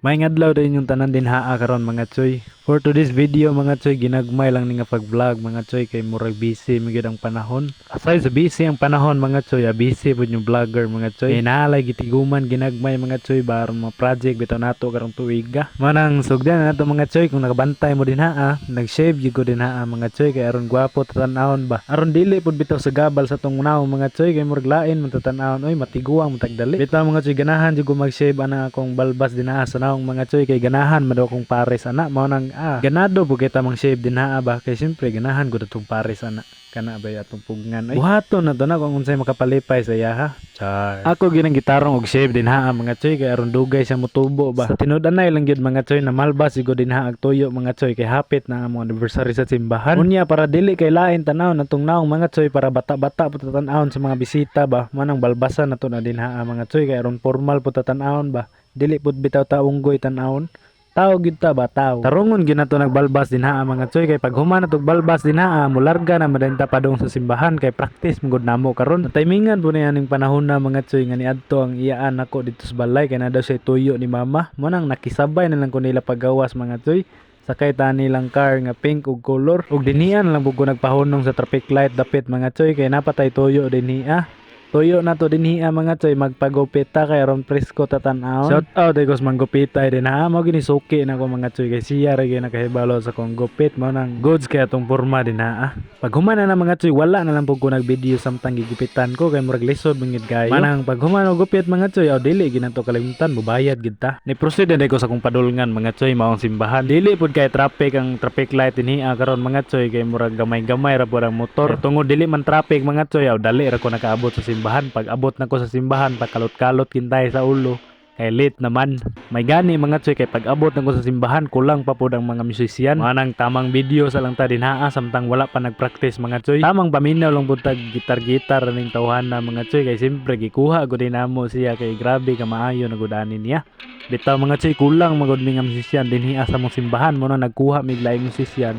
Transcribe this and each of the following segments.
May ngadlaw din yung tanan din haa karon mga choy. For today's video mga choy, ginagmay lang ni nga pag-vlog mga choy kay murag busy magid ang panahon. Aside sa busy ang panahon mga choy, busy pud yung vlogger mga choy. Kay naalay gitiguman ginagmay mga choy baron mga project bitaw nato karong tuiga. Manang sugdan na nato mga choy kung nakabantay mo din haa, nag-shave gyud ko din haa mga choy kay aron gwapo tan-awon ba. Aron dili pud bitaw sa gabal sa tong naw mga choy kay murag lain man tan-awon oy matiguang matagdali. Bitaw mga choy ganahan jud ko mag-shave ana akong balbas din haa sa naong mga choy kay ganahan man daw akong pares ana mao nang ganado po kita mang shave din haa ba kay siyempre ganahan ko datong pares ana kana ba atong pugnan ay buhaton na to na kung unsay makapalipay sa iya ha. Char. Ako ginang gitarong og shave din haa mga choy kay aron dugay siya motubo ba. Sa tinud-anay lang gyud mga choy na malbas sigod din haa ag tuyo mga choy kay hapit na ang anniversary sa simbahan. Unya para dili kay lain tanaw natong naong mga choy para bata-bata po tan-awon sa mga bisita ba. Manang balbasan nato na din haa mga choy kay aron formal po tan-awon ba. Dili pud bitaw ta unggoy tan-awon. Tao gid ta ba tao. Tarungon gid nato nagbalbas din haa mga choy kay pag human nato balbas din haa mularga na madenta padung sa simbahan kay practice mugod namo karon. Timingan po niya ning panahon na mga choy nga niadto ang iyaan nako dito sa balay kay na daw siya tuyo ni mama. Mo nang nakisabay na lang ko nila paggawas mga choy. Sakay ta nilang car nga pink ug color ug dinhian lang bugo nagpahunong sa traffic light dapit mga choy kay napatay tuyo dinhiya. Tuyo na to dinhiya mga choy magpagupit ta kay aron presko ta tan-awon. Shout out digos manggupitay din ha mao gini suki na ko mga choy kay siya ra gyud nakahibalo sa kong gupit mao nang goods kay atong porma din ha. Pag human na mga choy wala na lang pud ko nag-video samtang gigupitan ko kay murag lisod bangid kayo. Manang pag human og gupit mga choy dili ginato kalimtan mubayad gid ta. Ni proceed na ko sa kong padulngan mga choy maong simbahan. Dili pud kay traffic ang traffic light dinhiya karon mga choy kay murag gamay-gamay ra pud ang motor. Tungod dili man traffic mga choy dali ra ko nakaabot sa simbahan. Pag abot na ko sa simbahan pakalot-kalot kintay sa ulo kay late naman. May gani mga choy kay pag abot na ko sa simbahan kulang pa pod ang mga musician. Manang tamang video sa lang ta din haa samtang wala pa nagpractice mga choy. Tamang paminaw lang pud tag gitar-gitar ning tawhan na mga choy kay simpre gikuha gud namo siya kay grabe ka maayo na gudanin niya. Bitaw mga choy kulang magud mi nga musician dinhi sa mong simbahan mo na nagkuha mig laing musician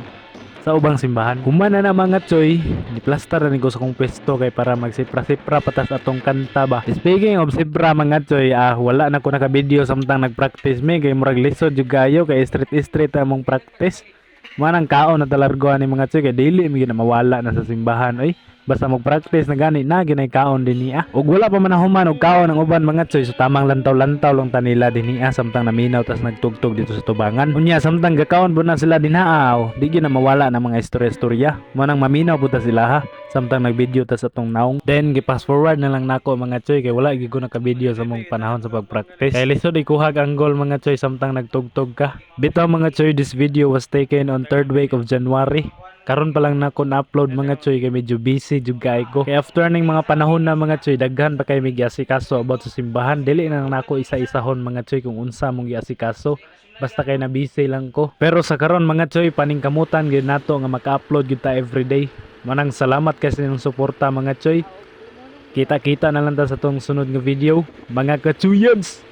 sa ubang simbahan. Humana na mga choy, ni-plaster na ko sa kong pwesto kay para magsipra-sipra patas atong kanta ba. Speaking of sipra mga choy, wala na ko naka-video samtang nag-practice mi kay murag lisod jud kayo kay street among practice. Manang kaon na talarguan ni mga choy kay dili mi na mawala na sa simbahan oy. Basta mag-practice na gani na ginay kaon din niya. Ug wala pa man human og kaon ang uban mga choy so tamang lantaw-lantaw lang tanila din niya samtang naminaw tas nagtugtog dito sa tubangan. Unya samtang gakaon po na sila din di gyud na mawala na mga istorya-istorya. Mo nang maminaw po ta sila ha samtang nag-video ta sa tong naong. Then gi-fast forward na lang nako mga choy kay wala gyud ko naka-video sa mong panahon sa pag-practice. Kay lisod ikuhag ang goal mga choy samtang nagtugtog ka. Bitaw mga choy, this video was taken on 3rd week of January. Karon pa lang nako na-upload mga choy kay medyo busy jud kay ko. Kay after ning mga panahon na mga choy daghan pa kay mig asikaso about sa simbahan. Dili na nako isa-isahon mga choy kung unsa mong giasikaso. Basta kay na busy lang ko. Pero sa karon mga choy paningkamutan gyud nato nga maka-upload gyud ta everyday. Manang salamat kasi ng suporta mga choy. Kita-kita na lang ta sa tong sunod nga video mga kachuyans.